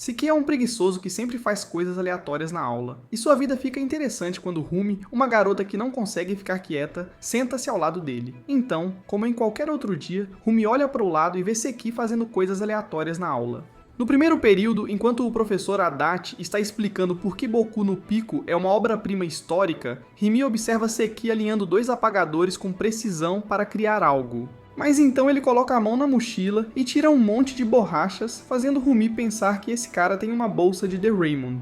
Seki é um preguiçoso que sempre faz coisas aleatórias na aula, e sua vida fica interessante quando Rumi, uma garota que não consegue ficar quieta, senta-se ao lado dele. Então, como em qualquer outro dia, Rumi olha para o lado e vê Seki fazendo coisas aleatórias na aula. No primeiro período, enquanto o professor Adachi está explicando por que Boku no Pico é uma obra-prima histórica, Rimi observa Seki alinhando dois apagadores com precisão para criar algo. Mas então ele coloca a mão na mochila e tira um monte de borrachas, fazendo Rumi pensar que esse cara tem uma bolsa de Doraemon.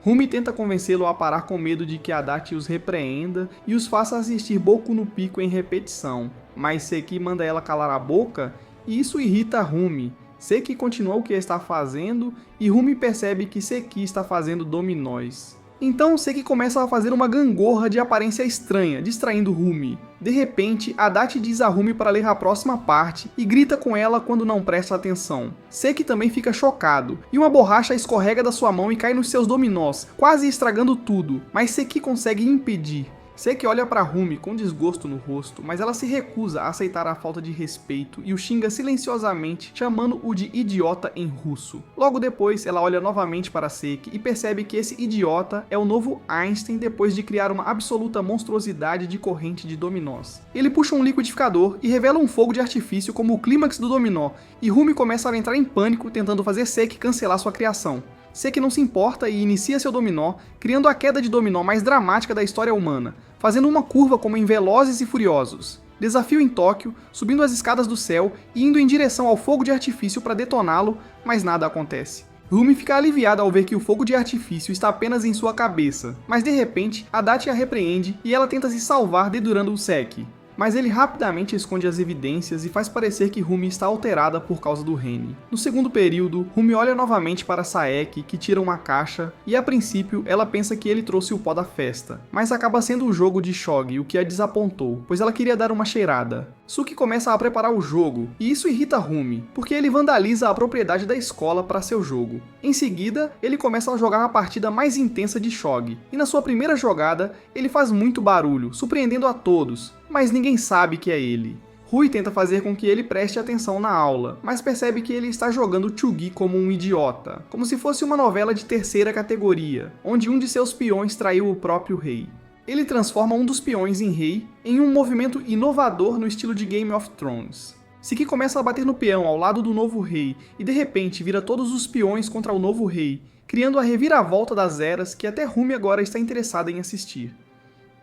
Rumi tenta convencê-lo a parar com medo de que Adachi os repreenda e os faça assistir Boku no Pico em repetição, mas Seki manda ela calar a boca e isso irrita Rumi. Seki continua o que está fazendo e Rumi percebe que Seki está fazendo dominós. Então Seki começa a fazer uma gangorra de aparência estranha, distraindo Rumi. De repente, Adachi diz a Rumi para ler a próxima parte e grita com ela quando não presta atenção. Seki também fica chocado, e uma borracha escorrega da sua mão e cai nos seus dominós, quase estragando tudo, mas Seki consegue impedir. Seki olha para Rumi com desgosto no rosto, mas ela se recusa a aceitar a falta de respeito e o xinga silenciosamente, chamando-o de idiota em russo. Logo depois, ela olha novamente para Seki e percebe que esse idiota é o novo Einstein depois de criar uma absoluta monstruosidade de corrente de dominós. Ele puxa um liquidificador e revela um fogo de artifício como o clímax do dominó, e Rumi começa a entrar em pânico tentando fazer Seki cancelar sua criação. Seki não se importa e inicia seu dominó, criando a queda de dominó mais dramática da história humana, fazendo uma curva como em Velozes e Furiosos. Desafio em Tóquio, subindo as escadas do céu e indo em direção ao fogo de artifício para detoná-lo, mas nada acontece. Rumi fica aliviada ao ver que o fogo de artifício está apenas em sua cabeça, mas de repente, Adachi a repreende e ela tenta se salvar dedurando o Seki. Mas ele rapidamente esconde as evidências e faz parecer que Rumi está alterada por causa do Reni. No segundo período, Rumi olha novamente para Saeki, que tira uma caixa, e a princípio ela pensa que ele trouxe o pó da festa, mas acaba sendo o jogo de Shogi, o que a desapontou, pois ela queria dar uma cheirada. Suki começa a preparar o jogo, e isso irrita Rumi, porque ele vandaliza a propriedade da escola para seu jogo. Em seguida, ele começa a jogar a partida mais intensa de Shogi, e na sua primeira jogada, ele faz muito barulho, surpreendendo a todos, mas ninguém sabe que é ele. Rui tenta fazer com que ele preste atenção na aula, mas percebe que ele está jogando Chugi como um idiota, como se fosse uma novela de terceira categoria, onde um de seus peões traiu o próprio rei. Ele transforma um dos peões em rei em um movimento inovador no estilo de Game of Thrones. Seki começa a bater no peão ao lado do novo rei e de repente vira todos os peões contra o novo rei, criando a reviravolta das eras que até Rumi agora está interessada em assistir.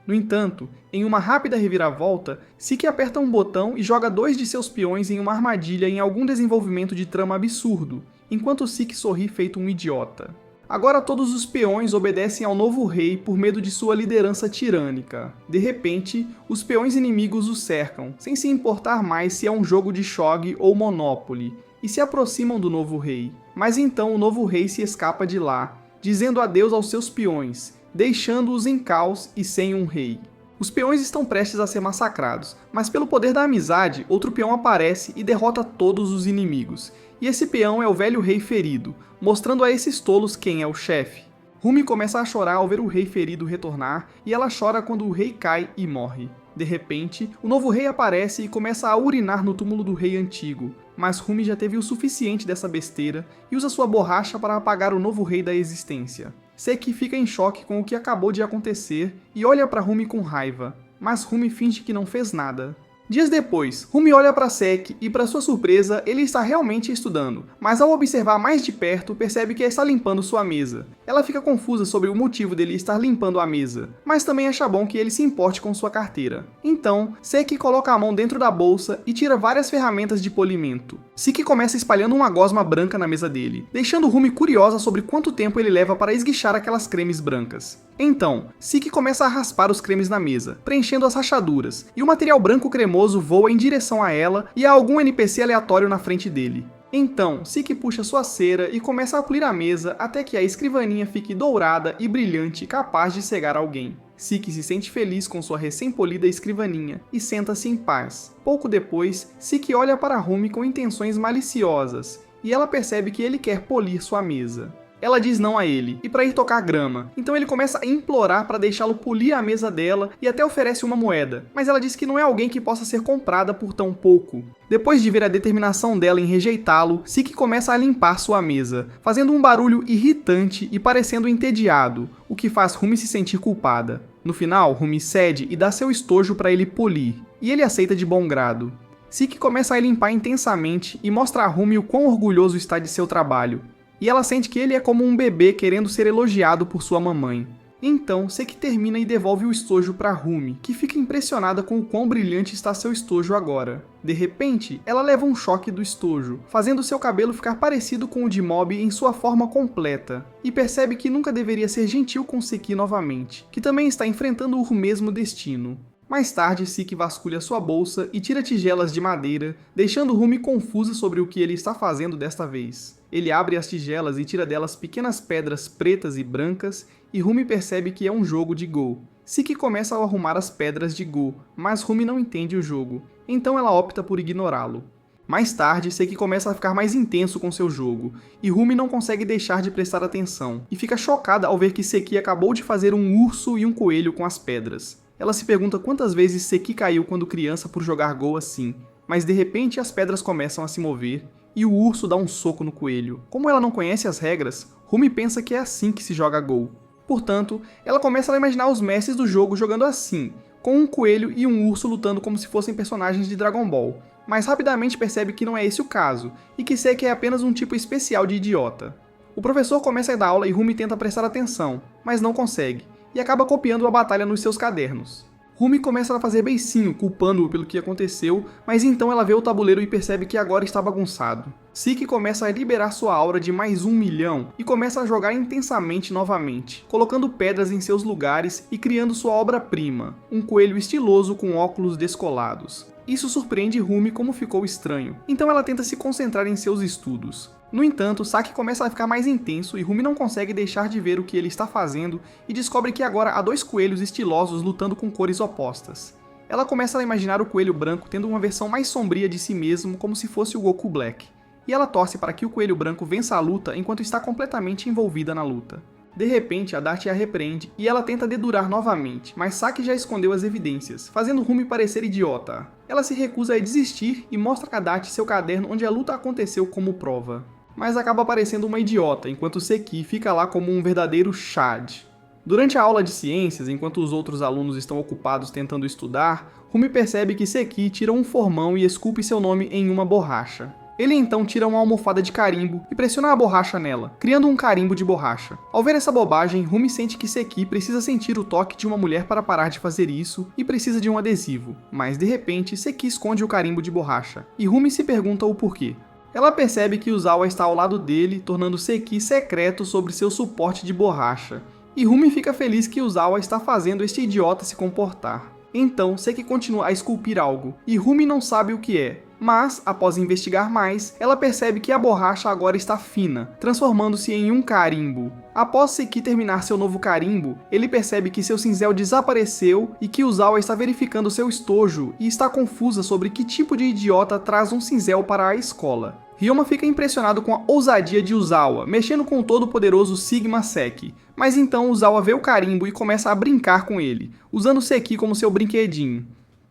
No entanto, em uma rápida reviravolta, Seki aperta um botão e joga dois de seus peões em uma armadilha em algum desenvolvimento de trama absurdo, enquanto Seki sorri feito um idiota. Agora todos os peões obedecem ao novo rei por medo de sua liderança tirânica. De repente, os peões inimigos o cercam, sem se importar mais se é um jogo de Shogi ou Monopoly, e se aproximam do novo rei. Mas então o novo rei se escapa de lá, dizendo adeus aos seus peões, deixando-os em caos e sem um rei. Os peões estão prestes a ser massacrados, mas pelo poder da amizade, outro peão aparece e derrota todos os inimigos. E esse peão é o velho rei ferido, mostrando a esses tolos quem é o chefe. Rumi começa a chorar ao ver o rei ferido retornar, e ela chora quando o rei cai e morre. De repente, o novo rei aparece e começa a urinar no túmulo do rei antigo, mas Rumi já teve o suficiente dessa besteira e usa sua borracha para apagar o novo rei da existência. Seki fica em choque com o que acabou de acontecer e olha para Rumi com raiva, mas Rumi finge que não fez nada. Dias depois, Rumi olha para Seki e, para sua surpresa, ele está realmente estudando, mas ao observar mais de perto, percebe que está limpando sua mesa. Ela fica confusa sobre o motivo dele estar limpando a mesa, mas também acha bom que ele se importe com sua carteira. Então, Seki coloca a mão dentro da bolsa e tira várias ferramentas de polimento. Seki começa espalhando uma gosma branca na mesa dele, deixando Rumi curiosa sobre quanto tempo ele leva para esguichar aquelas cremes brancas. Então, Seki começa a raspar os cremes na mesa, preenchendo as rachaduras, e o material branco cremoso voa em direção a ela e a algum NPC aleatório na frente dele. Então, Seki puxa sua cera e começa a polir a mesa até que a escrivaninha fique dourada e brilhante, capaz de cegar alguém. Seki se sente feliz com sua recém-polida escrivaninha e senta-se em paz. Pouco depois, Seki olha para Rumi com intenções maliciosas, e ela percebe que ele quer polir sua mesa. Ela diz não a ele, e para ir tocar grama. Então ele começa a implorar para deixá-lo polir a mesa dela e até oferece uma moeda, mas ela diz que não é alguém que possa ser comprada por tão pouco. Depois de ver a determinação dela em rejeitá-lo, Siki começa a limpar sua mesa, fazendo um barulho irritante e parecendo entediado, o que faz Rumi se sentir culpada. No final, Rumi cede e dá seu estojo para ele polir, e ele aceita de bom grado. Siki começa a limpar intensamente e mostra a Rumi o quão orgulhoso está de seu trabalho, e ela sente que ele é como um bebê querendo ser elogiado por sua mamãe. Então, Seki termina e devolve o estojo para Rumi, que fica impressionada com o quão brilhante está seu estojo agora. De repente, ela leva um choque do estojo, fazendo seu cabelo ficar parecido com o de Mob em sua forma completa, e percebe que nunca deveria ser gentil com Seki novamente, que também está enfrentando o mesmo destino. Mais tarde, Siki vasculha sua bolsa e tira tigelas de madeira, deixando Rumi confusa sobre o que ele está fazendo desta vez. Ele abre as tigelas e tira delas pequenas pedras pretas e brancas, e Rumi percebe que é um jogo de Go. Siki começa a arrumar as pedras de Go, mas Rumi não entende o jogo, então ela opta por ignorá-lo. Mais tarde, Seki começa a ficar mais intenso com seu jogo, e Rumi não consegue deixar de prestar atenção, e fica chocada ao ver que Seki acabou de fazer um urso e um coelho com as pedras. Ela se pergunta quantas vezes Seki caiu quando criança por jogar Go assim, mas de repente as pedras começam a se mover e o urso dá um soco no coelho. Como ela não conhece as regras, Rumi pensa que é assim que se joga Go. Portanto, ela começa a imaginar os mestres do jogo jogando assim, com um coelho e um urso lutando como se fossem personagens de Dragon Ball, mas rapidamente percebe que não é esse o caso, e que Seki é apenas um tipo especial de idiota. O professor começa a dar aula e Rumi tenta prestar atenção, mas não consegue, e acaba copiando a batalha nos seus cadernos. Rumi começa a fazer beicinho, culpando-o pelo que aconteceu, mas então ela vê o tabuleiro e percebe que agora está bagunçado. Siki começa a liberar sua aura de mais 1 milhão e começa a jogar intensamente novamente, colocando pedras em seus lugares e criando sua obra-prima, um coelho estiloso com óculos descolados. Isso surpreende Rumi como ficou estranho, então ela tenta se concentrar em seus estudos. No entanto, Saki começa a ficar mais intenso e Rumi não consegue deixar de ver o que ele está fazendo e descobre que agora há 2 coelhos estilosos lutando com cores opostas. Ela começa a imaginar o coelho branco tendo uma versão mais sombria de si mesmo, como se fosse o Goku Black, e ela torce para que o coelho branco vença a luta enquanto está completamente envolvida na luta. De repente, a Dart a repreende e ela tenta dedurar novamente, mas Saki já escondeu as evidências, fazendo Rumi parecer idiota. Ela se recusa a desistir e mostra a Dart seu caderno onde a luta aconteceu como prova, mas acaba parecendo uma idiota, enquanto Seki fica lá como um verdadeiro Chad. Durante a aula de ciências, enquanto os outros alunos estão ocupados tentando estudar, Rumi percebe que Seki tira um formão e esculpe seu nome em uma borracha. Ele então tira uma almofada de carimbo e pressiona a borracha nela, criando um carimbo de borracha. Ao ver essa bobagem, Rumi sente que Seki precisa sentir o toque de uma mulher para parar de fazer isso e precisa de um adesivo. Mas de repente, Seki esconde o carimbo de borracha, e Rumi se pergunta o porquê. Ela percebe que Uzawa está ao lado dele, tornando Seki secreto sobre seu suporte de borracha. E Rumi fica feliz que Uzawa está fazendo este idiota se comportar. Então, Seki continua a esculpir algo, e Rumi não sabe o que é. Mas, após investigar mais, ela percebe que a borracha agora está fina, transformando-se em um carimbo. Após Seki terminar seu novo carimbo, ele percebe que seu cinzel desapareceu e que Uzawa está verificando seu estojo e está confusa sobre que tipo de idiota traz um cinzel para a escola. Ryoma fica impressionado com a ousadia de Uzawa, mexendo com o todo-poderoso Sigma Seki, mas então Uzawa vê o carimbo e começa a brincar com ele, usando Seki como seu brinquedinho.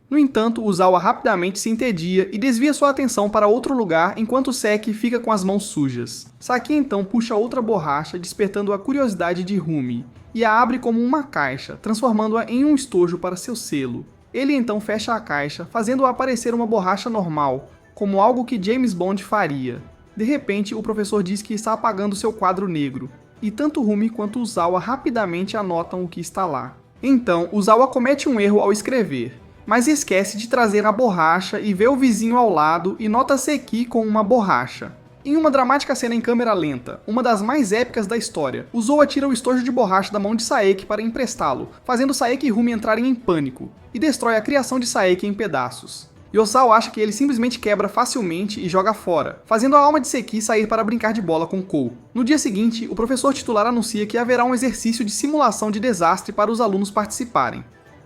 No entanto, Uzawa rapidamente se entedia e desvia sua atenção para outro lugar enquanto Seki fica com as mãos sujas. Saki então puxa outra borracha, despertando a curiosidade de Rumi, e a abre como uma caixa, transformando-a em um estojo para seu selo. Ele então fecha a caixa, fazendo-a parecer uma borracha normal, como algo que James Bond faria. De repente, o professor diz que está apagando seu quadro negro, e tanto Rumi quanto Uzawa rapidamente anotam o que está lá. Então, Uzawa comete um erro ao escrever, mas esquece de trazer a borracha e vê o vizinho ao lado e nota Seki com uma borracha. Em uma dramática cena em câmera lenta, uma das mais épicas da história, Uzawa tira o estojo de borracha da mão de Saeki para emprestá-lo, fazendo Saeki e Rumi entrarem em pânico, e destrói a criação de Saeki em pedaços. Yosao acha que ele simplesmente quebra facilmente e joga fora, fazendo a alma de Seki sair para brincar de bola com Kou. No dia seguinte, o professor titular anuncia que haverá um exercício de simulação de desastre para os alunos participarem.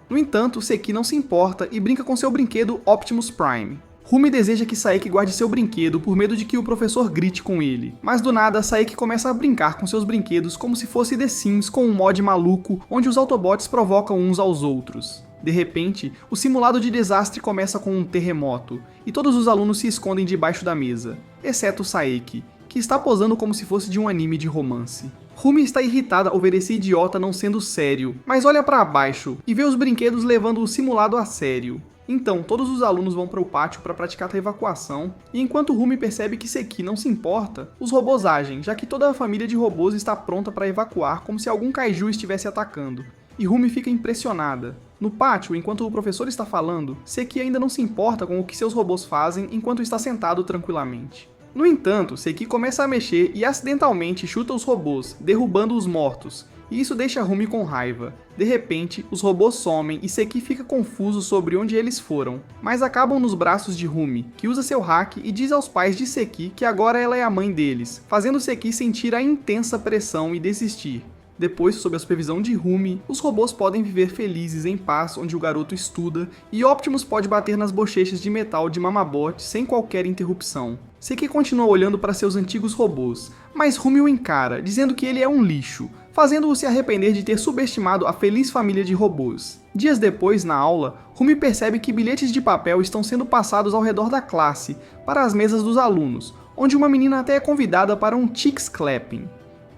No entanto, Seki não se importa e brinca com seu brinquedo Optimus Prime. Rumi deseja que Saeki guarde seu brinquedo por medo de que o professor grite com ele, mas do nada Saeki começa a brincar com seus brinquedos como se fosse The Sims com um mod maluco onde os Autobots provocam uns aos outros. De repente, o simulado de desastre começa com um terremoto, e todos os alunos se escondem debaixo da mesa, exceto Saeki, que está posando como se fosse de um anime de romance. Rumi está irritada ao ver esse idiota não sendo sério, mas olha para baixo e vê os brinquedos levando o simulado a sério. Então, todos os alunos vão para o pátio para praticar a evacuação, e enquanto Rumi percebe que Seki não se importa, os robôs agem, já que toda a família de robôs está pronta para evacuar como se algum kaiju estivesse atacando, e Rumi fica impressionada. No pátio, enquanto o professor está falando, Seki ainda não se importa com o que seus robôs fazem enquanto está sentado tranquilamente. No entanto, Seki começa a mexer e acidentalmente chuta os robôs, derrubando os mortos, e isso deixa Rumi com raiva. De repente, os robôs somem e Seki fica confuso sobre onde eles foram, mas acabam nos braços de Rumi, que usa seu hack e diz aos pais de Seki que agora ela é a mãe deles, fazendo Seki sentir a intensa pressão e desistir. Depois, sob a supervisão de Rumi, os robôs podem viver felizes em paz onde o garoto estuda, e Optimus pode bater nas bochechas de metal de Mamabot sem qualquer interrupção. Seki continua olhando para seus antigos robôs, mas Rumi o encara, dizendo que ele é um lixo, fazendo-o se arrepender de ter subestimado a feliz família de robôs. Dias depois, na aula, Rumi percebe que bilhetes de papel estão sendo passados ao redor da classe, para as mesas dos alunos, onde uma menina até é convidada para um Chicks Clapping.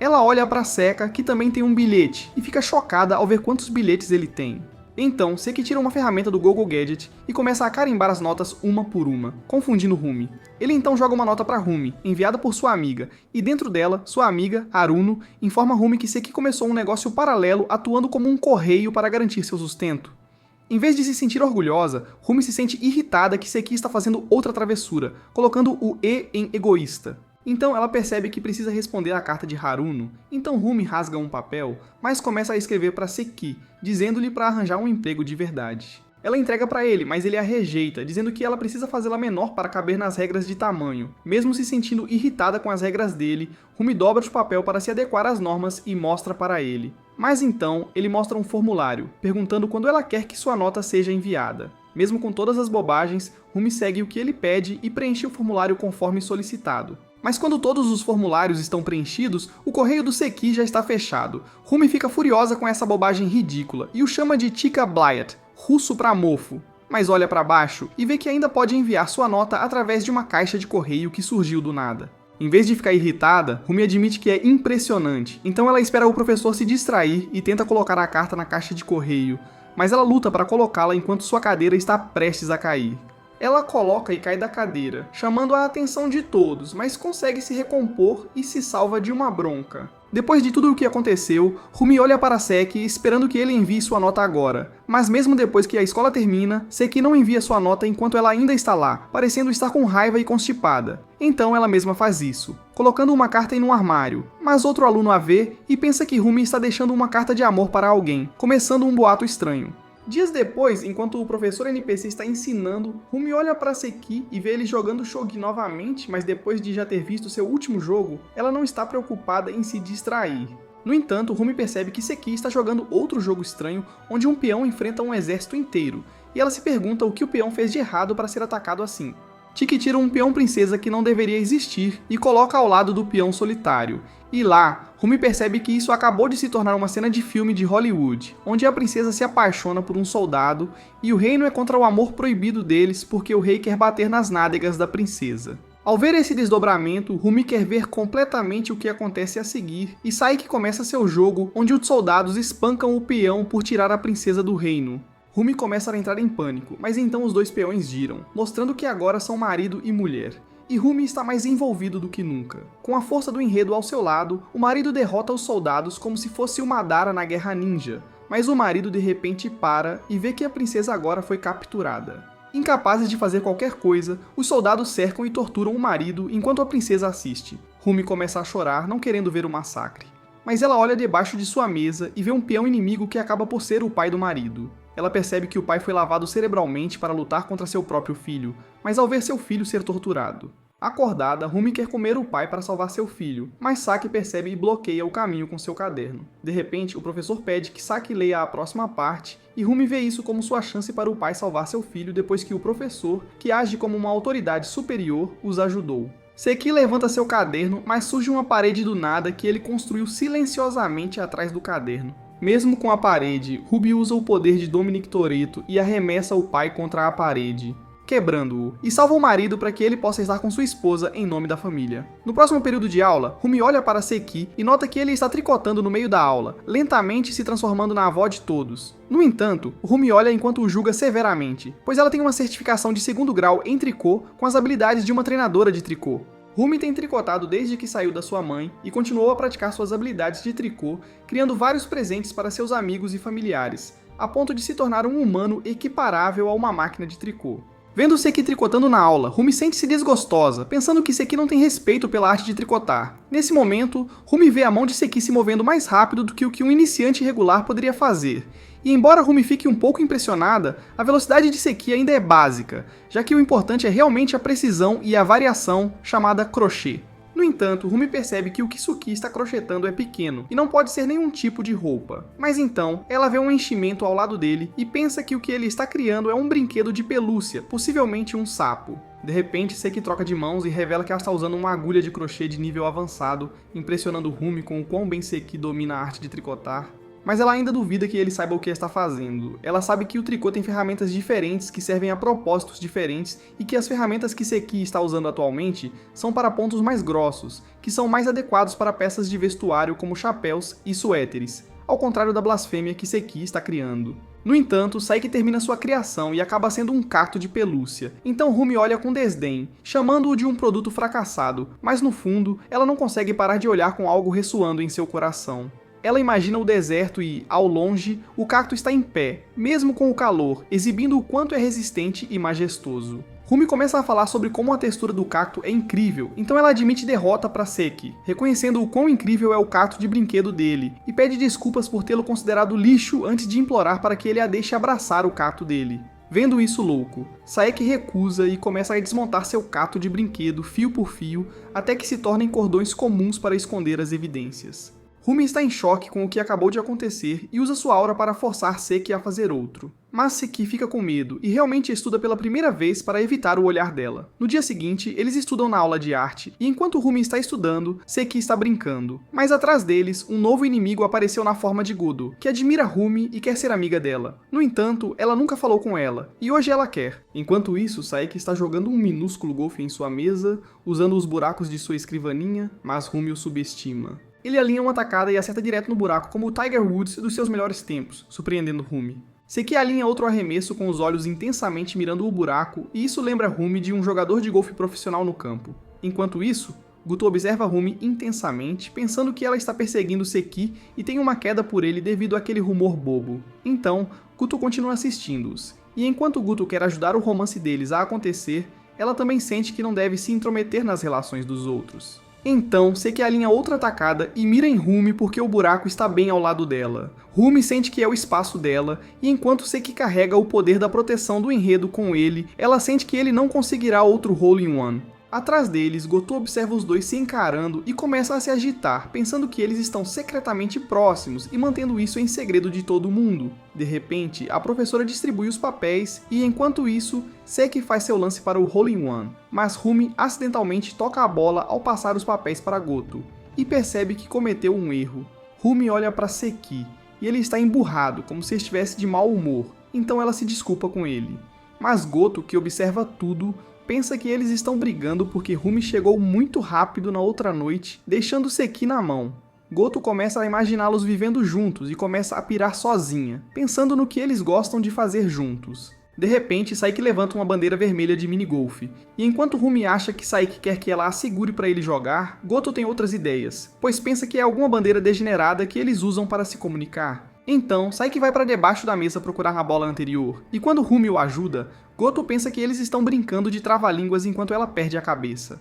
Ela olha para Sekka, que também tem um bilhete, e fica chocada ao ver quantos bilhetes ele tem. Então, Seki tira uma ferramenta do Google Gadget e começa a carimbar as notas uma por uma, confundindo Rumi. Ele então joga uma nota para Rumi, enviada por sua amiga, e dentro dela, sua amiga, Haruno, informa Rumi que Seki começou um negócio paralelo atuando como um correio para garantir seu sustento. Em vez de se sentir orgulhosa, Rumi se sente irritada que Seki está fazendo outra travessura, colocando o E em egoísta. Então ela percebe que precisa responder à carta de Haruno, então Rumi rasga um papel, mas começa a escrever para Seki, dizendo-lhe para arranjar um emprego de verdade. Ela entrega para ele, mas ele a rejeita, dizendo que ela precisa fazê-la menor para caber nas regras de tamanho. Mesmo se sentindo irritada com as regras dele, Rumi dobra o papel para se adequar às normas e mostra para ele. Mas então, ele mostra um formulário, perguntando quando ela quer que sua nota seja enviada. Mesmo com todas as bobagens, Rumi segue o que ele pede e preenche o formulário conforme solicitado. Mas quando todos os formulários estão preenchidos, o correio do Seki já está fechado. Rumi fica furiosa com essa bobagem ridícula e o chama de Tika Blyat, russo pra mofo. Mas olha para baixo e vê que ainda pode enviar sua nota através de uma caixa de correio que surgiu do nada. Em vez de ficar irritada, Rumi admite que é impressionante, então ela espera o professor se distrair e tenta colocar a carta na caixa de correio, mas ela luta para colocá-la enquanto sua cadeira está prestes a cair. Ela coloca e cai da cadeira, chamando a atenção de todos, mas consegue se recompor e se salva de uma bronca. Depois de tudo o que aconteceu, Rumi olha para Seki esperando que ele envie sua nota agora, mas mesmo depois que a escola termina, Seki não envia sua nota enquanto ela ainda está lá, parecendo estar com raiva e constipada. Então ela mesma faz isso, colocando uma carta em um armário, mas outro aluno a vê e pensa que Rumi está deixando uma carta de amor para alguém, começando um boato estranho. Dias depois, enquanto o professor NPC está ensinando, Rumi olha para Seki e vê ele jogando Shogi novamente, mas depois de já ter visto seu último jogo, ela não está preocupada em se distrair. No entanto, Rumi percebe que Seki está jogando outro jogo estranho, onde um peão enfrenta um exército inteiro, e ela se pergunta o que o peão fez de errado para ser atacado assim. Tiki tira um peão princesa que não deveria existir e coloca ao lado do peão solitário. E lá, Rumi percebe que isso acabou de se tornar uma cena de filme de Hollywood, onde a princesa se apaixona por um soldado e o reino é contra o amor proibido deles porque o rei quer bater nas nádegas da princesa. Ao ver esse desdobramento, Rumi quer ver completamente o que acontece a seguir e Saeki começa seu jogo onde os soldados espancam o peão por tirar a princesa do reino. Rumi começa a entrar em pânico, mas então os dois peões giram, mostrando que agora são marido e mulher. E Rumi está mais envolvido do que nunca. Com a força do enredo ao seu lado, o marido derrota os soldados como se fosse o Madara na Guerra Ninja, mas o marido de repente para e vê que a princesa agora foi capturada. Incapazes de fazer qualquer coisa, os soldados cercam e torturam o marido enquanto a princesa assiste. Rumi começa a chorar, não querendo ver o massacre. Mas ela olha debaixo de sua mesa e vê um peão inimigo que acaba por ser o pai do marido. Ela percebe que o pai foi lavado cerebralmente para lutar contra seu próprio filho, mas ao ver seu filho ser torturado. Acordada, Rumi quer comer o pai para salvar seu filho, mas Saki percebe e bloqueia o caminho com seu caderno. De repente, o professor pede que Saki leia a próxima parte, e Rumi vê isso como sua chance para o pai salvar seu filho depois que o professor, que age como uma autoridade superior, os ajudou. Seki levanta seu caderno, mas surge uma parede do nada que ele construiu silenciosamente atrás do caderno. Mesmo com a parede, Ruby usa o poder de Dominic Toretto e arremessa o pai contra a parede, quebrando-o, e salva o marido para que ele possa estar com sua esposa em nome da família. No próximo período de aula, Rumi olha para Seki e nota que ele está tricotando no meio da aula, lentamente se transformando na avó de todos. No entanto, Rumi olha enquanto o julga severamente, pois ela tem uma certificação de 2º grau em tricô com as habilidades de uma treinadora de tricô. Rumi tem tricotado desde que saiu da sua mãe e continuou a praticar suas habilidades de tricô, criando vários presentes para seus amigos e familiares, a ponto de se tornar um humano equiparável a uma máquina de tricô. Vendo Seki tricotando na aula, Rumi sente-se desgostosa, pensando que Seki não tem respeito pela arte de tricotar. Nesse momento, Rumi vê a mão de Seki se movendo mais rápido do que o que um iniciante regular poderia fazer. E embora Rumi fique um pouco impressionada, a velocidade de Seki ainda é básica, já que o importante é realmente a precisão e a variação chamada crochê. No entanto, Rumi percebe que o que Suki está crochetando é pequeno e não pode ser nenhum tipo de roupa. Mas então, ela vê um enchimento ao lado dele e pensa que o que ele está criando é um brinquedo de pelúcia, possivelmente um sapo. De repente, Seki troca de mãos e revela que ela está usando uma agulha de crochê de nível avançado, impressionando Rumi com o quão bem Seki domina a arte de tricotar. Mas ela ainda duvida que ele saiba o que está fazendo. Ela sabe que o tricô tem ferramentas diferentes que servem a propósitos diferentes e que as ferramentas que Seki está usando atualmente são para pontos mais grossos, que são mais adequados para peças de vestuário como chapéus e suéteres, ao contrário da blasfêmia que Seki está criando. No entanto, Saiki termina sua criação e acaba sendo um cacto de pelúcia, então Rumi olha com desdém, chamando-o de um produto fracassado, mas no fundo, ela não consegue parar de olhar com algo ressoando em seu coração. Ela imagina o deserto e, ao longe, o cacto está em pé, mesmo com o calor, exibindo o quanto é resistente e majestoso. Rumi começa a falar sobre como a textura do cacto é incrível, então ela admite derrota para Seki, reconhecendo o quão incrível é o cacto de brinquedo dele, e pede desculpas por tê-lo considerado lixo antes de implorar para que ele a deixe abraçar o cacto dele. Vendo isso louco, Saeki recusa e começa a desmontar seu cacto de brinquedo fio por fio, até que se tornem cordões comuns para esconder as evidências. Rumi está em choque com o que acabou de acontecer e usa sua aura para forçar Seki a fazer outro. Mas Seki fica com medo e realmente estuda pela primeira vez para evitar o olhar dela. No dia seguinte, eles estudam na aula de arte e enquanto Rumi está estudando, Seki está brincando. Mas atrás deles, um novo inimigo apareceu na forma de Godo, que admira Rumi e quer ser amiga dela. No entanto, ela nunca falou com ela, e hoje ela quer. Enquanto isso, Saeki está jogando um minúsculo golfe em sua mesa, usando os buracos de sua escrivaninha, mas Rumi o subestima. Ele alinha uma tacada e acerta direto no buraco como o Tiger Woods dos seus melhores tempos, surpreendendo Rumi. Seki alinha outro arremesso com os olhos intensamente mirando o buraco, e isso lembra Rumi de um jogador de golfe profissional no campo. Enquanto isso, Goto observa Rumi intensamente, pensando que ela está perseguindo Seki e tem uma queda por ele devido àquele rumor bobo. Então, Goto continua assistindo-os, e enquanto Goto quer ajudar o romance deles a acontecer, ela também sente que não deve se intrometer nas relações dos outros. Então, Seki alinha outra tacada e mira em Rumi porque o buraco está bem ao lado dela. Rumi sente que é o espaço dela, e enquanto Seki carrega o poder da proteção do enredo com ele, ela sente que ele não conseguirá outro hole-in-one. Atrás deles, Goto observa os dois se encarando e começa a se agitar, pensando que eles estão secretamente próximos e mantendo isso em segredo de todo mundo. De repente, a professora distribui os papéis e, enquanto isso, Seki faz seu lance para o hole-in-one, mas Rumi acidentalmente toca a bola ao passar os papéis para Goto, e percebe que cometeu um erro. Rumi olha para Seki, e ele está emburrado, como se estivesse de mau humor, então ela se desculpa com ele. Mas Goto, que observa tudo, pensa que eles estão brigando porque Rumi chegou muito rápido na outra noite, deixando Seki na mão. Goto começa a imaginá-los vivendo juntos e começa a pirar sozinha, pensando no que eles gostam de fazer juntos. De repente, Saiki levanta uma bandeira vermelha de minigolfe, e enquanto Rumi acha que Saiki quer que ela a segure para ele jogar, Goto tem outras ideias, pois pensa que é alguma bandeira degenerada que eles usam para se comunicar. Então, Saiki vai para debaixo da mesa procurar a bola anterior, e quando Rumi o ajuda, Goto pensa que eles estão brincando de trava-línguas enquanto ela perde a cabeça.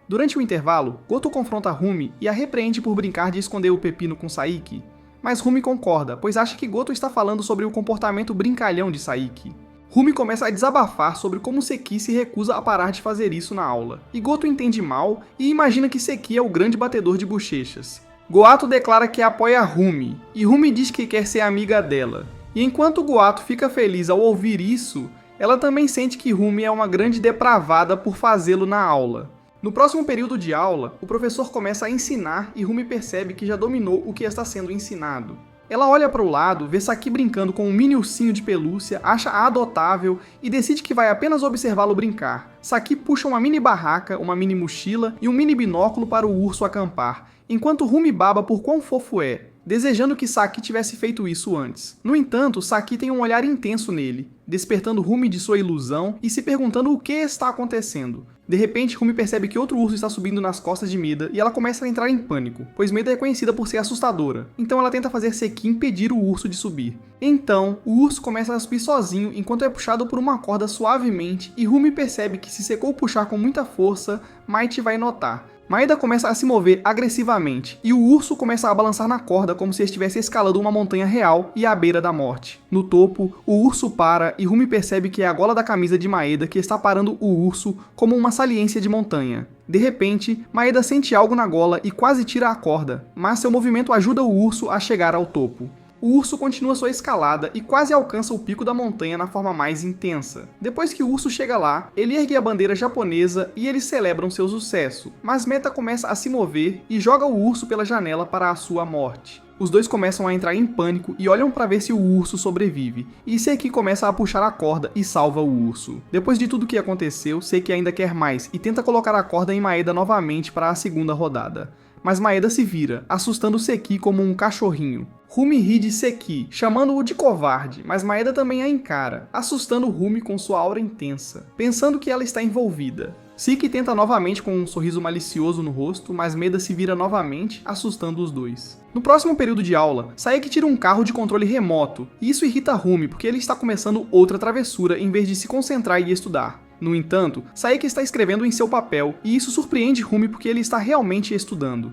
Durante o intervalo, Goto confronta Rumi e a repreende por brincar de esconder o pepino com Saiki, mas Rumi concorda, pois acha que Goto está falando sobre o comportamento brincalhão de Saiki. Rumi começa a desabafar sobre como Seki se recusa a parar de fazer isso na aula, e Goto entende mal e imagina que Seki é o grande batedor de bochechas. Goato declara que apoia Rumi, e Rumi diz que quer ser amiga dela. E enquanto Goato fica feliz ao ouvir isso, ela também sente que Rumi é uma grande depravada por fazê-lo na aula. No próximo período de aula, o professor começa a ensinar e Rumi percebe que já dominou o que está sendo ensinado. Ela olha para o lado, vê Saki brincando com um mini ursinho de pelúcia, acha-a adotável e decide que vai apenas observá-lo brincar. Saki puxa uma mini barraca, uma mini mochila e um mini binóculo para o urso acampar, enquanto Rumi baba por quão fofo é, desejando que Saki tivesse feito isso antes. No entanto, Saki tem um olhar intenso nele, despertando Rumi de sua ilusão e se perguntando o que está acontecendo. De repente, Rumi percebe que outro urso está subindo nas costas de Mida e ela começa a entrar em pânico, pois Mida é conhecida por ser assustadora, então ela tenta fazer Seki impedir o urso de subir. Então, o urso começa a subir sozinho enquanto é puxado por uma corda suavemente e Rumi percebe que se Sekou puxar com muita força, Might vai notar. Maeda começa a se mover agressivamente, e o urso começa a balançar na corda como se estivesse escalando uma montanha real e à beira da morte. No topo, o urso para e Rumi percebe que é a gola da camisa de Maeda que está parando o urso como uma saliência de montanha. De repente, Maeda sente algo na gola e quase tira a corda, mas seu movimento ajuda o urso a chegar ao topo. O urso continua sua escalada e quase alcança o pico da montanha na forma mais intensa. Depois que o urso chega lá, ele ergue a bandeira japonesa e eles celebram seu sucesso, mas Meta começa a se mover e joga o urso pela janela para a sua morte. Os dois começam a entrar em pânico e olham para ver se o urso sobrevive, e Seki começa a puxar a corda e salva o urso. Depois de tudo que aconteceu, Seki ainda quer mais e tenta colocar a corda em Maeda novamente para a segunda rodada. Mas Maeda se vira, assustando Seki como um cachorrinho. Rumi ri de Seki, chamando-o de covarde, mas Maeda também a encara, assustando Rumi com sua aura intensa, pensando que ela está envolvida. Seki tenta novamente com um sorriso malicioso no rosto, mas Maeda se vira novamente, assustando os dois. No próximo período de aula, Saeki tira um carro de controle remoto, e isso irrita Rumi porque ele está começando outra travessura em vez de se concentrar e estudar. No entanto, Saeki está escrevendo em seu papel, e isso surpreende Rumi porque ele está realmente estudando.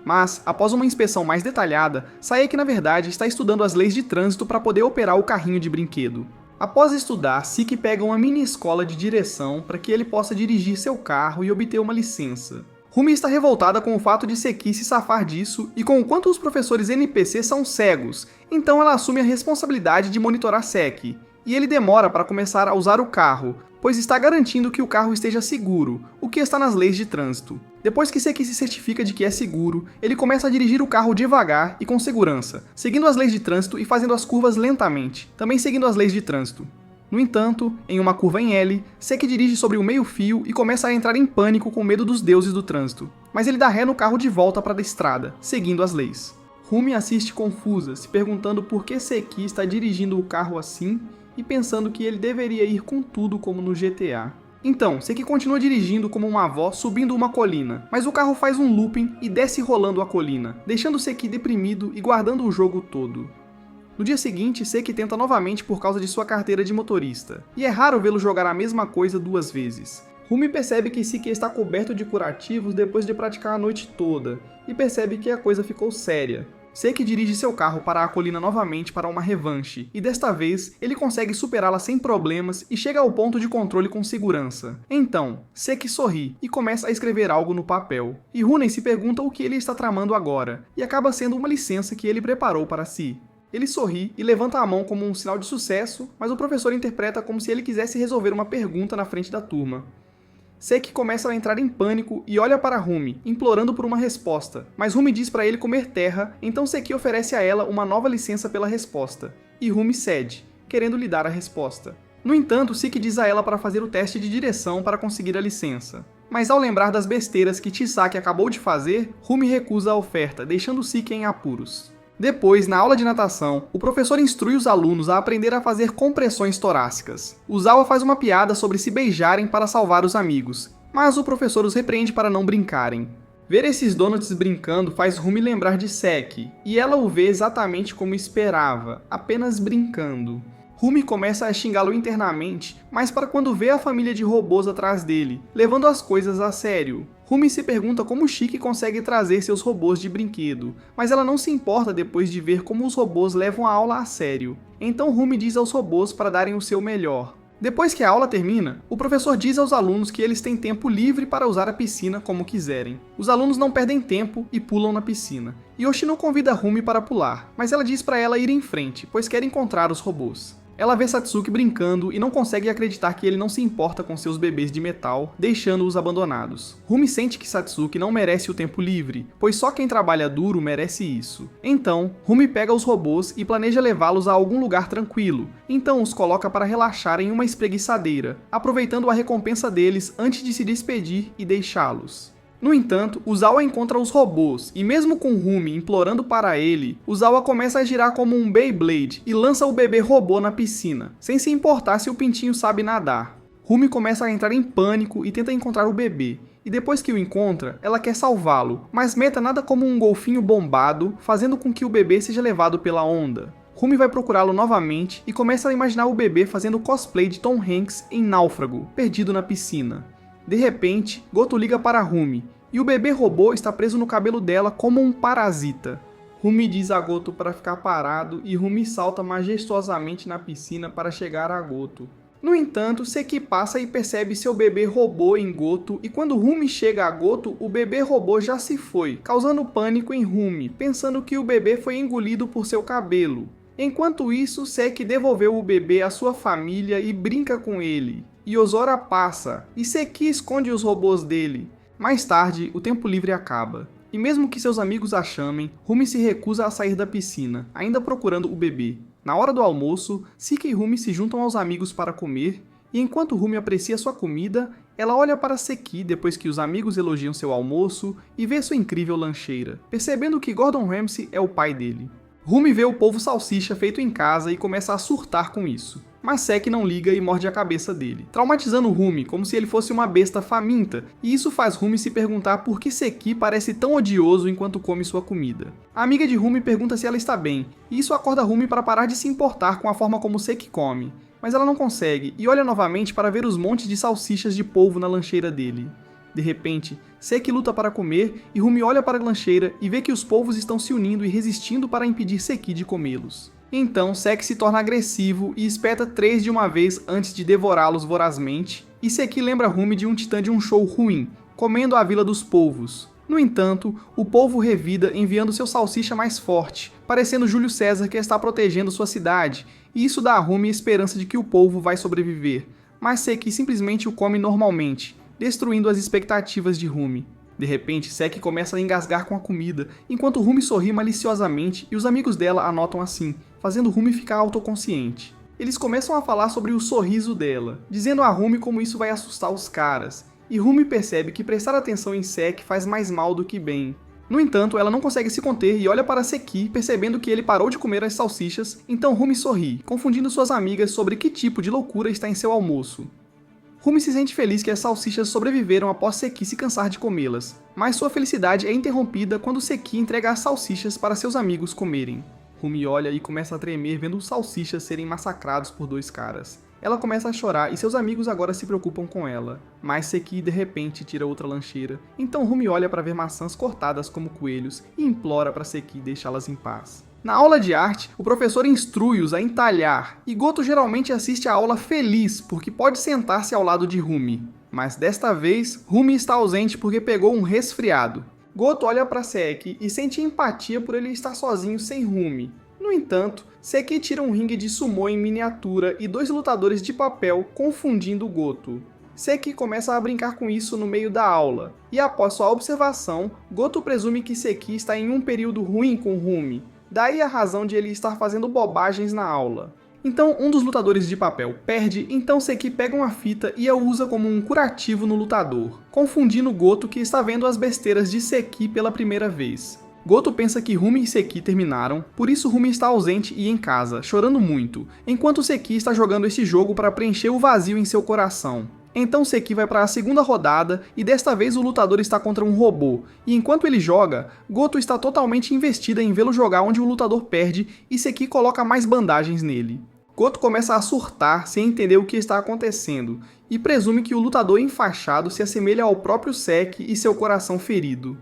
Mas, após uma inspeção mais detalhada, Saeki na verdade está estudando as leis de trânsito para poder operar o carrinho de brinquedo. Após estudar, Seki pega uma mini escola de direção para que ele possa dirigir seu carro e obter uma licença. Rumi está revoltada com o fato de Seki se safar disso e com o quanto os professores NPC são cegos, então ela assume a responsabilidade de monitorar Seki, e ele demora para começar a usar o carro, pois está garantindo que o carro esteja seguro, o que está nas leis de trânsito. Depois que Seki se certifica de que é seguro, ele começa a dirigir o carro devagar e com segurança, seguindo as leis de trânsito e fazendo as curvas lentamente, também seguindo as leis de trânsito. No entanto, em uma curva em L, Seki dirige sobre o meio-fio e começa a entrar em pânico com medo dos deuses do trânsito, mas ele dá ré no carro de volta para a estrada, seguindo as leis. Rumi assiste confusa, se perguntando por que Seki está dirigindo o carro assim e pensando que ele deveria ir com tudo como no GTA. Então, Seki continua dirigindo como uma avó subindo uma colina, mas o carro faz um looping e desce rolando a colina, deixando Seki deprimido e guardando o jogo todo. No dia seguinte, Seki tenta novamente por causa de sua carteira de motorista, e é raro vê-lo jogar a mesma coisa duas vezes. Rumi percebe que Seki está coberto de curativos depois de praticar a noite toda, e percebe que a coisa ficou séria. Seki dirige seu carro para a colina novamente para uma revanche, e desta vez ele consegue superá-la sem problemas e chega ao ponto de controle com segurança. Então, Seki sorri e começa a escrever algo no papel. E Runen se pergunta o que ele está tramando agora, e acaba sendo uma licença que ele preparou para si. Ele sorri e levanta a mão como um sinal de sucesso, mas o professor interpreta como se ele quisesse resolver uma pergunta na frente da turma. Seki começa a entrar em pânico e olha para Rumi, implorando por uma resposta, mas Rumi diz para ele comer terra, então Seki oferece a ela uma nova licença pela resposta, e Rumi cede, querendo lhe dar a resposta. No entanto, Seki diz a ela para fazer o teste de direção para conseguir a licença. Mas ao lembrar das besteiras que Chisaki acabou de fazer, Rumi recusa a oferta, deixando Seki em apuros. Depois, na aula de natação, o professor instrui os alunos a aprender a fazer compressões torácicas. Uzawa faz uma piada sobre se beijarem para salvar os amigos, mas o professor os repreende para não brincarem. Ver esses donuts brincando faz Rumi lembrar de Seki, e ela o vê exatamente como esperava, apenas brincando. Rumi começa a xingá-lo internamente, mas para quando vê a família de robôs atrás dele, levando as coisas a sério. Rumi se pergunta como Shiki consegue trazer seus robôs de brinquedo, mas ela não se importa depois de ver como os robôs levam a aula a sério. Então Rumi diz aos robôs para darem o seu melhor. Depois que a aula termina, o professor diz aos alunos que eles têm tempo livre para usar a piscina como quiserem. Os alunos não perdem tempo e pulam na piscina. Yoshino convida Rumi para pular, mas ela diz para ela ir em frente, pois quer encontrar os robôs. Ela vê Satsuki brincando e não consegue acreditar que ele não se importa com seus bebês de metal, deixando-os abandonados. Rumi sente que Satsuki não merece o tempo livre, pois só quem trabalha duro merece isso. Então, Rumi pega os robôs e planeja levá-los a algum lugar tranquilo, então os coloca para relaxar em uma espreguiçadeira, aproveitando a recompensa deles antes de se despedir e deixá-los. No entanto, Uzawa encontra os robôs, e mesmo com Rumi implorando para ele, Uzawa começa a girar como um Beyblade e lança o bebê robô na piscina, sem se importar se o pintinho sabe nadar. Rumi começa a entrar em pânico e tenta encontrar o bebê, e depois que o encontra, ela quer salvá-lo, mas Meta nada como um golfinho bombado, fazendo com que o bebê seja levado pela onda. Rumi vai procurá-lo novamente e começa a imaginar o bebê fazendo cosplay de Tom Hanks em Náufrago, perdido na piscina. De repente, Goto liga para Rumi, e o bebê robô está preso no cabelo dela como um parasita. Rumi diz a Goto para ficar parado e Rumi salta majestuosamente na piscina para chegar a Goto. No entanto, Seki passa e percebe seu bebê robô em Goto, e quando Rumi chega a Goto, o bebê robô já se foi, causando pânico em Rumi, pensando que o bebê foi engolido por seu cabelo. Enquanto isso, Seki devolveu o bebê à sua família e brinca com ele. Yozora passa, e Seki esconde os robôs dele. Mais tarde, o tempo livre acaba. E mesmo que seus amigos a chamem, Rumi se recusa a sair da piscina, ainda procurando o bebê. Na hora do almoço, Seki e Rumi se juntam aos amigos para comer, e enquanto Rumi aprecia sua comida, ela olha para Seki depois que os amigos elogiam seu almoço e vê sua incrível lancheira, percebendo que Gordon Ramsay é o pai dele. Rumi vê o polvo salsicha feito em casa e começa a surtar com isso. Mas Seki não liga e morde a cabeça dele, traumatizando Rumi como se ele fosse uma besta faminta, e isso faz Rumi se perguntar por que Seki parece tão odioso enquanto come sua comida. A amiga de Rumi pergunta se ela está bem, e isso acorda Rumi para parar de se importar com a forma como Seki come, mas ela não consegue e olha novamente para ver os montes de salsichas de polvo na lancheira dele. De repente, Seki luta para comer e Rumi olha para a lancheira e vê que os polvos estão se unindo e resistindo para impedir Seki de comê-los. Então, Seki se torna agressivo e espeta 3 de uma vez antes de devorá-los vorazmente, e Seki lembra Rumi de um titã de um show ruim, comendo a Vila dos Polvos. No entanto, o polvo revida enviando seu salsicha mais forte, parecendo Júlio César que está protegendo sua cidade, e isso dá a Rumi a esperança de que o polvo vai sobreviver, mas Seki simplesmente o come normalmente, destruindo as expectativas de Rumi. De repente, Seki começa a engasgar com a comida, enquanto Rumi sorri maliciosamente e os amigos dela a notam assim, fazendo Rumi ficar autoconsciente. Eles começam a falar sobre o sorriso dela, dizendo a Rumi como isso vai assustar os caras, e Rumi percebe que prestar atenção em Seki faz mais mal do que bem. No entanto, ela não consegue se conter e olha para Seki, percebendo que ele parou de comer as salsichas, então Rumi sorri, confundindo suas amigas sobre que tipo de loucura está em seu almoço. Rumi se sente feliz que as salsichas sobreviveram após Seki se cansar de comê-las, mas sua felicidade é interrompida quando Seki entrega as salsichas para seus amigos comerem. Rumi olha e começa a tremer vendo os salsichas serem massacrados por 2 caras. Ela começa a chorar e seus amigos agora se preocupam com ela, mas Seki de repente tira outra lancheira, então Rumi olha para ver maçãs cortadas como coelhos e implora para Seki deixá-las em paz. Na aula de arte, o professor instrui-os a entalhar, e Goto geralmente assiste a aula feliz porque pode sentar-se ao lado de Rumi. Mas desta vez, Rumi está ausente porque pegou um resfriado. Goto olha para Seki e sente empatia por ele estar sozinho sem Rumi. No entanto, Seki tira um ringue de sumô em miniatura e 2 lutadores de papel, confundindo Goto. Seki começa a brincar com isso no meio da aula, e após sua observação, Goto presume que Seki está em um período ruim com Rumi. Daí a razão de ele estar fazendo bobagens na aula. Então um dos lutadores de papel perde, então Seki pega uma fita e a usa como um curativo no lutador, confundindo Goto que está vendo as besteiras de Seki pela primeira vez. Goto pensa que Rumi e Seki terminaram, por isso Rumi está ausente e em casa, chorando muito, enquanto Seki está jogando esse jogo para preencher o vazio em seu coração. Então Seki vai para a segunda rodada e desta vez o lutador está contra um robô, e enquanto ele joga, Goto está totalmente investida em vê-lo jogar onde o lutador perde e Seki coloca mais bandagens nele. Goto começa a surtar sem entender o que está acontecendo, e presume que o lutador enfaixado se assemelha ao próprio Seki e seu coração ferido.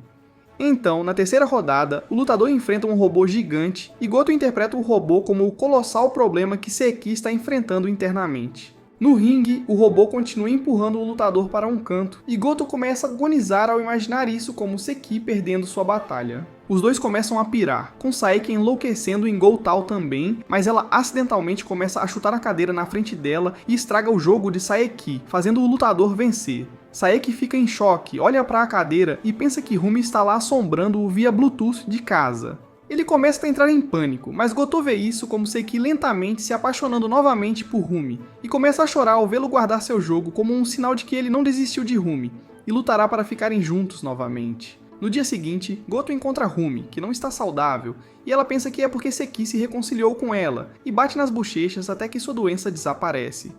Então, na terceira rodada, o lutador enfrenta um robô gigante e Goto interpreta o robô como o colossal problema que Seki está enfrentando internamente. No ringue, o robô continua empurrando o lutador para um canto, e Goto começa a agonizar ao imaginar isso como Seki perdendo sua batalha. Os dois começam a pirar, com Saeki enlouquecendo em Gotal também, mas ela acidentalmente começa a chutar a cadeira na frente dela e estraga o jogo de Saeki, fazendo o lutador vencer. Saeki fica em choque, olha para a cadeira e pensa que Rumi está lá assombrando-o via Bluetooth de casa. Ele começa a entrar em pânico, mas Goto vê isso como Seki lentamente se apaixonando novamente por Rumi, e começa a chorar ao vê-lo guardar seu jogo como um sinal de que ele não desistiu de Rumi, e lutará para ficarem juntos novamente. No dia seguinte, Goto encontra Rumi, que não está saudável, e ela pensa que é porque Seki se reconciliou com ela, e bate nas bochechas até que sua doença desaparece.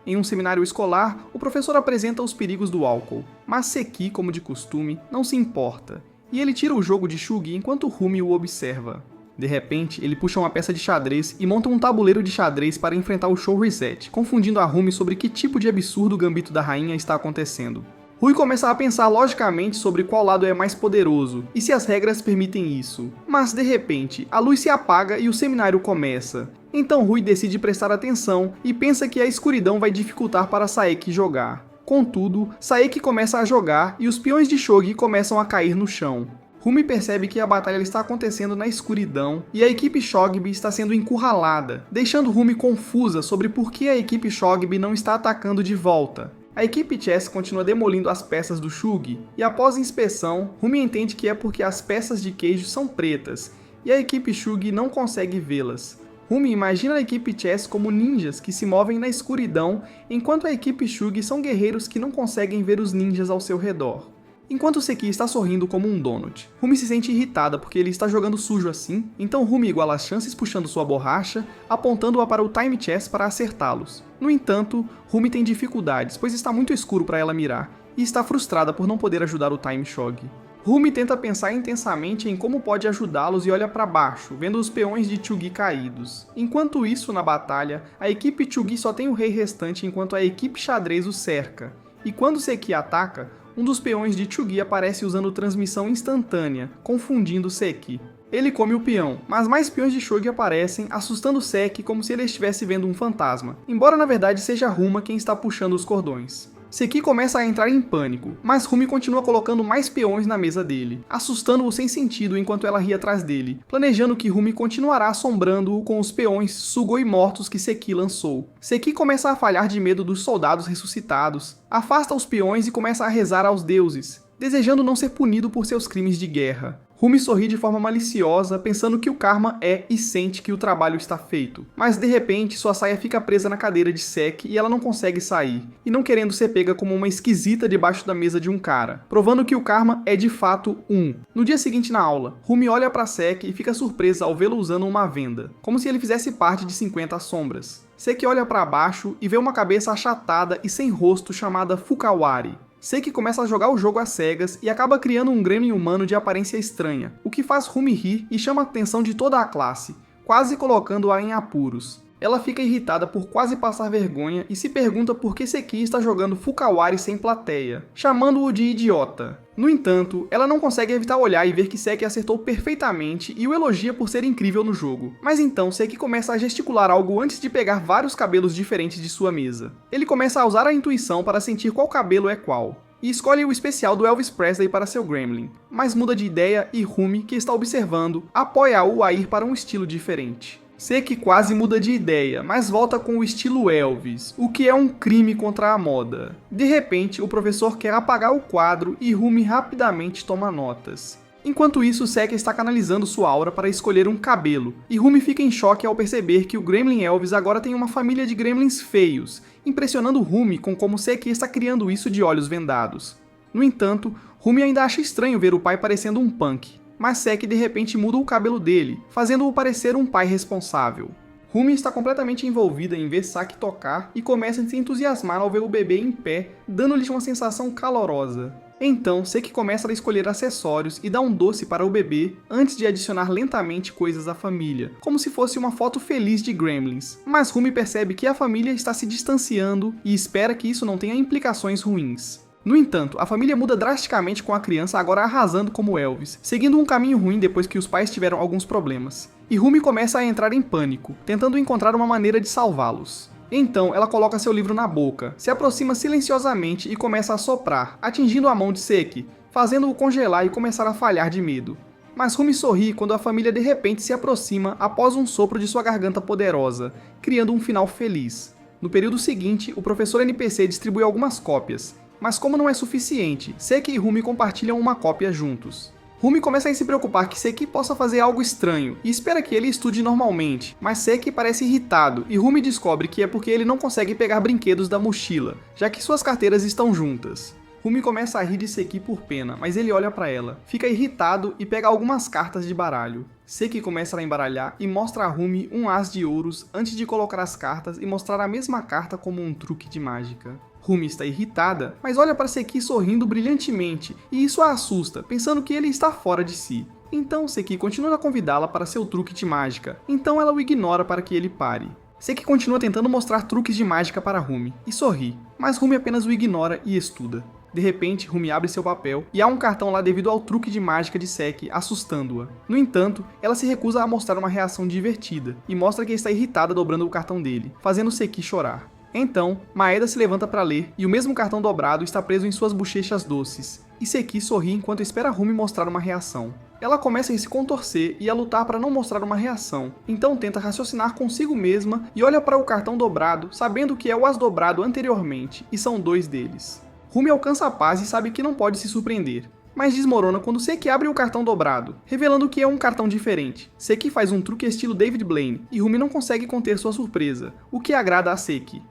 Em um seminário escolar, o professor apresenta os perigos do álcool, mas Seki, como de costume, não se importa, e ele tira o jogo de Shugi enquanto Rumi o observa. De repente, ele puxa uma peça de xadrez e monta um tabuleiro de xadrez para enfrentar o Show Reset, confundindo a Rumi sobre que tipo de absurdo gambito da rainha está acontecendo. Rui começa a pensar logicamente sobre qual lado é mais poderoso, e se as regras permitem isso. Mas de repente, a luz se apaga e o seminário começa. Então Rui decide prestar atenção e pensa que a escuridão vai dificultar para Saeki jogar. Contudo, Saeki começa a jogar e os peões de Shogi começam a cair no chão. Rumi percebe que a batalha está acontecendo na escuridão e a equipe Shogbi está sendo encurralada, deixando Rumi confusa sobre por que a equipe Shogbi não está atacando de volta. A equipe Chess continua demolindo as peças do Shugi, e após inspeção, Rumi entende que é porque as peças de queijo são pretas, e a equipe Shugi não consegue vê-las. Rumi imagina a equipe Chess como ninjas que se movem na escuridão, enquanto a equipe Shugi são guerreiros que não conseguem ver os ninjas ao seu redor. Enquanto Seki está sorrindo como um donut, Rumi se sente irritada porque ele está jogando sujo assim, então Rumi iguala as chances puxando sua borracha, apontando-a para o Time Chess para acertá-los. No entanto, Rumi tem dificuldades, pois está muito escuro para ela mirar, e está frustrada por não poder ajudar o Time Shogi. Rumi tenta pensar intensamente em como pode ajudá-los e olha para baixo, vendo os peões de Chugi caídos. Enquanto isso, na batalha, a equipe Chugi só tem o rei restante enquanto a equipe xadrez o cerca. E quando Seki ataca, um dos peões de Chugi aparece usando transmissão instantânea, confundindo Seki. Ele come o peão, mas mais peões de Shogi aparecem, assustando Seki como se ele estivesse vendo um fantasma, embora na verdade seja Ruma quem está puxando os cordões. Seki começa a entrar em pânico, mas Rumi continua colocando mais peões na mesa dele, assustando-o sem sentido enquanto ela ri atrás dele, planejando que Rumi continuará assombrando-o com os peões Sugoi mortos que Seki lançou. Seki começa a falhar de medo dos soldados ressuscitados, afasta os peões e começa a rezar aos deuses, desejando não ser punido por seus crimes de guerra. Rumi sorri de forma maliciosa, pensando que o karma é e sente que o trabalho está feito. Mas de repente, sua saia fica presa na cadeira de Seki e ela não consegue sair, e não querendo ser pega como uma esquisita debaixo da mesa de um cara, provando que o karma é de fato 1. No dia seguinte na aula, Rumi olha para Seki e fica surpresa ao vê-lo usando uma venda, como se ele fizesse parte de 50 sombras. Seki olha para baixo e vê uma cabeça achatada e sem rosto chamada Fukawari. Seki começa a jogar o jogo às cegas e acaba criando um gremlin humano de aparência estranha, o que faz Rumi rir e chama a atenção de toda a classe, quase colocando-a em apuros. Ela fica irritada por quase passar vergonha e se pergunta por que Seki está jogando Fukawari sem plateia, chamando-o de idiota. No entanto, ela não consegue evitar olhar e ver que Seki acertou perfeitamente e o elogia por ser incrível no jogo. Mas então Seki começa a gesticular algo antes de pegar vários cabelos diferentes de sua mesa. Ele começa a usar a intuição para sentir qual cabelo é qual, e escolhe o especial do Elvis Presley para seu gremlin, mas muda de ideia e Rumi, que está observando, apoia-o a ir para um estilo diferente. Seki quase muda de ideia, mas volta com o estilo Elvis, o que é um crime contra a moda. De repente, o professor quer apagar o quadro e Rumi rapidamente toma notas. Enquanto isso, Seki está canalizando sua aura para escolher um cabelo, e Rumi fica em choque ao perceber que o Gremlin Elvis agora tem uma família de gremlins feios, impressionando Rumi com como Seki está criando isso de olhos vendados. No entanto, Rumi ainda acha estranho ver o pai parecendo um punk, mas Seki de repente muda o cabelo dele, fazendo-o parecer um pai responsável. Rumi está completamente envolvida em ver Saki tocar e começa a se entusiasmar ao ver o bebê em pé, dando-lhe uma sensação calorosa. Então, Seki começa a escolher acessórios e dá um doce para o bebê antes de adicionar lentamente coisas à família, como se fosse uma foto feliz de gremlins. Mas Rumi percebe que a família está se distanciando e espera que isso não tenha implicações ruins. No entanto, a família muda drasticamente com a criança agora arrasando como Elvis, seguindo um caminho ruim depois que os pais tiveram alguns problemas. E Rumi começa a entrar em pânico, tentando encontrar uma maneira de salvá-los. Então, ela coloca seu livro na boca, se aproxima silenciosamente e começa a soprar, atingindo a mão de Seki, fazendo-o congelar e começar a falhar de medo. Mas Rumi sorri quando a família de repente se aproxima após um sopro de sua garganta poderosa, criando um final feliz. No período seguinte, o professor NPC distribui algumas cópias, mas como não é suficiente, Seki e Rumi compartilham uma cópia juntos. Rumi começa a se preocupar que Seki possa fazer algo estranho e espera que ele estude normalmente, mas Seki parece irritado e Rumi descobre que é porque ele não consegue pegar brinquedos da mochila, já que suas carteiras estão juntas. Rumi começa a rir de Seki por pena, mas ele olha para ela, fica irritado e pega algumas cartas de baralho. Seki começa a embaralhar e mostra a Rumi um as de ouros antes de colocar as cartas e mostrar a mesma carta como um truque de mágica. Rumi está irritada, mas olha para Seki sorrindo brilhantemente, e isso a assusta, pensando que ele está fora de si. Então Seki continua a convidá-la para seu truque de mágica, então ela o ignora para que ele pare. Seki continua tentando mostrar truques de mágica para Rumi, e sorri, mas Rumi apenas o ignora e estuda. De repente, Rumi abre seu papel e há um cartão lá devido ao truque de mágica de Seki, assustando-a. No entanto, ela se recusa a mostrar uma reação divertida, e mostra que está irritada dobrando o cartão dele, fazendo Seki chorar. Então, Maeda se levanta para ler e o mesmo cartão dobrado está preso em suas bochechas doces. E Seki sorri enquanto espera Rumi mostrar uma reação. Ela começa a se contorcer e a lutar para não mostrar uma reação, então tenta raciocinar consigo mesma e olha para o cartão dobrado, sabendo que é o as dobrado anteriormente, e são 2 deles. Rumi alcança a paz e sabe que não pode se surpreender, mas desmorona quando Seki abre o cartão dobrado, revelando que é um cartão diferente. Seki faz um truque estilo David Blaine e Rumi não consegue conter sua surpresa, o que agrada a Seki.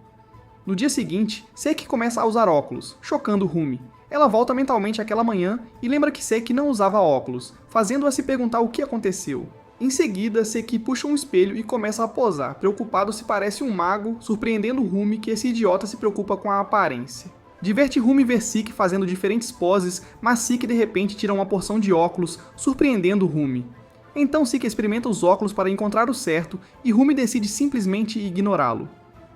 No dia seguinte, Seki começa a usar óculos, chocando Rumi. Ela volta mentalmente àquela manhã e lembra que Seki não usava óculos, fazendo-a se perguntar o que aconteceu. Em seguida, Seki puxa um espelho e começa a posar, preocupado se parece um mago, surpreendendo Rumi que esse idiota se preocupa com a aparência. Diverte Rumi ver Seki fazendo diferentes poses, mas Seki de repente tira uma porção de óculos, surpreendendo Rumi. Então Seki experimenta os óculos para encontrar o certo e Rumi decide simplesmente ignorá-lo.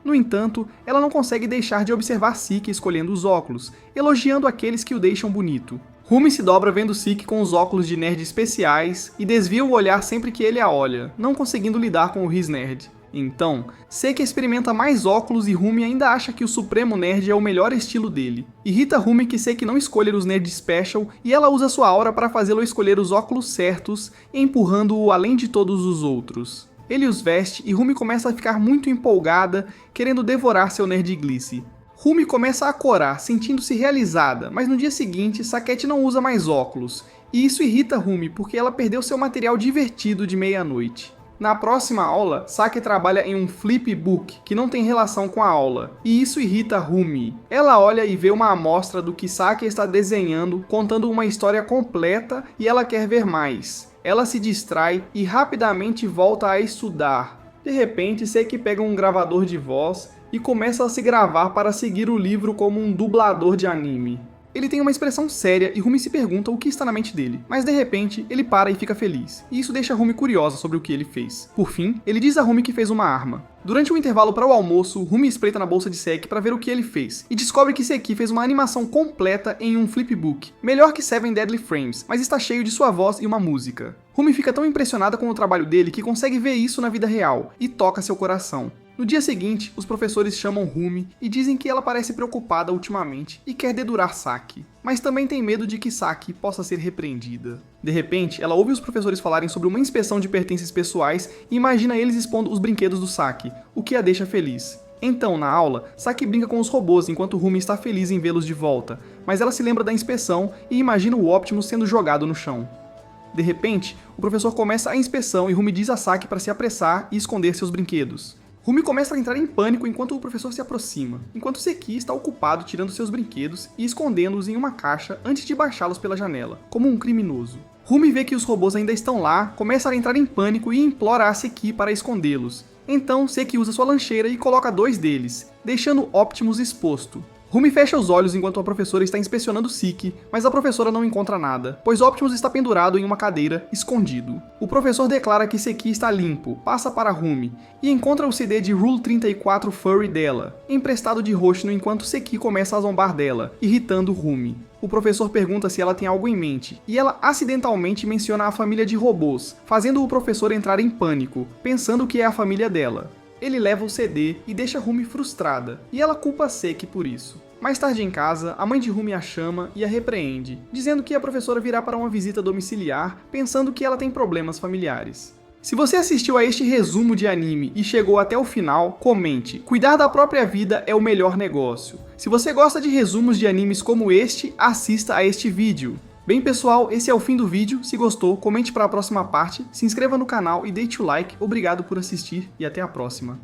No entanto, ela não consegue deixar de observar Seki escolhendo os óculos, elogiando aqueles que o deixam bonito. Rumi se dobra vendo Seki com os óculos de nerd especiais e desvia o olhar sempre que ele a olha, não conseguindo lidar com o riso nerd. Então, Seki experimenta mais óculos e Rumi ainda acha que o Supremo Nerd é o melhor estilo dele. Irrita Rumi que Seki não escolher os Nerd Special e ela usa sua aura para fazê-lo escolher os óculos certos, empurrando-o além de todos os outros. Ele os veste e Rumi começa a ficar muito empolgada, querendo devorar seu Nerdiglice. Rumi começa a corar, sentindo-se realizada, mas no dia seguinte, Sakechi não usa mais óculos. E isso irrita Rumi, porque ela perdeu seu material divertido de meia-noite. Na próxima aula, Saki trabalha em um flipbook, que não tem relação com a aula, e isso irrita Rumi. Ela olha e vê uma amostra do que Saki está desenhando, contando uma história completa, e ela quer ver mais. Ela se distrai e rapidamente volta a estudar. De repente, Seki pega um gravador de voz e começa a se gravar para seguir o livro como um dublador de anime. Ele tem uma expressão séria e Rumi se pergunta o que está na mente dele, mas de repente ele para e fica feliz, e isso deixa Rumi curiosa sobre o que ele fez. Por fim, ele diz a Rumi que fez uma arma. Durante o intervalo para o almoço, Rumi espreita na bolsa de Seki para ver o que ele fez, e descobre que Seki fez uma animação completa em um flipbook, melhor que Seven Deadly Frames, mas está cheio de sua voz e uma música. Rumi fica tão impressionada com o trabalho dele que consegue ver isso na vida real, e toca seu coração. No dia seguinte, os professores chamam Rumi e dizem que ela parece preocupada ultimamente e quer dedurar Saki, mas também tem medo de que Saki possa ser repreendida. De repente, ela ouve os professores falarem sobre uma inspeção de pertences pessoais e imagina eles expondo os brinquedos do Saki, o que a deixa feliz. Então, na aula, Saki brinca com os robôs enquanto Rumi está feliz em vê-los de volta, mas ela se lembra da inspeção e imagina o Optimus sendo jogado no chão. De repente, o professor começa a inspeção e Rumi diz a Saki para se apressar e esconder seus brinquedos. Rumi começa a entrar em pânico enquanto o professor se aproxima, enquanto Seki está ocupado tirando seus brinquedos e escondendo-os em uma caixa antes de baixá-los pela janela, como um criminoso. Rumi vê que os robôs ainda estão lá, começa a entrar em pânico e implora a Seki para escondê-los. Então Seki usa sua lancheira e coloca 2 deles, deixando Optimus exposto. Rumi fecha os olhos enquanto a professora está inspecionando Seki, mas a professora não encontra nada, pois Optimus está pendurado em uma cadeira, escondido. O professor declara que Seki está limpo, passa para Rumi, e encontra o CD de Rule 34 Furry dela, emprestado de Hoshino enquanto Seki começa a zombar dela, irritando Rumi. O professor pergunta se ela tem algo em mente, e ela acidentalmente menciona a família de robôs, fazendo o professor entrar em pânico, pensando que é a família dela. Ele leva o CD e deixa Rumi frustrada, e ela culpa Seki por isso. Mais tarde em casa, a mãe de Rumi a chama e a repreende, dizendo que a professora virá para uma visita domiciliar, pensando que ela tem problemas familiares. Se você assistiu a este resumo de anime e chegou até o final, comente. Cuidar da própria vida é o melhor negócio. Se você gosta de resumos de animes como este, assista a este vídeo. Bem pessoal, esse é o fim do vídeo. Se gostou, comente para a próxima parte, se inscreva no canal e deixe o like. Obrigado por assistir e até a próxima.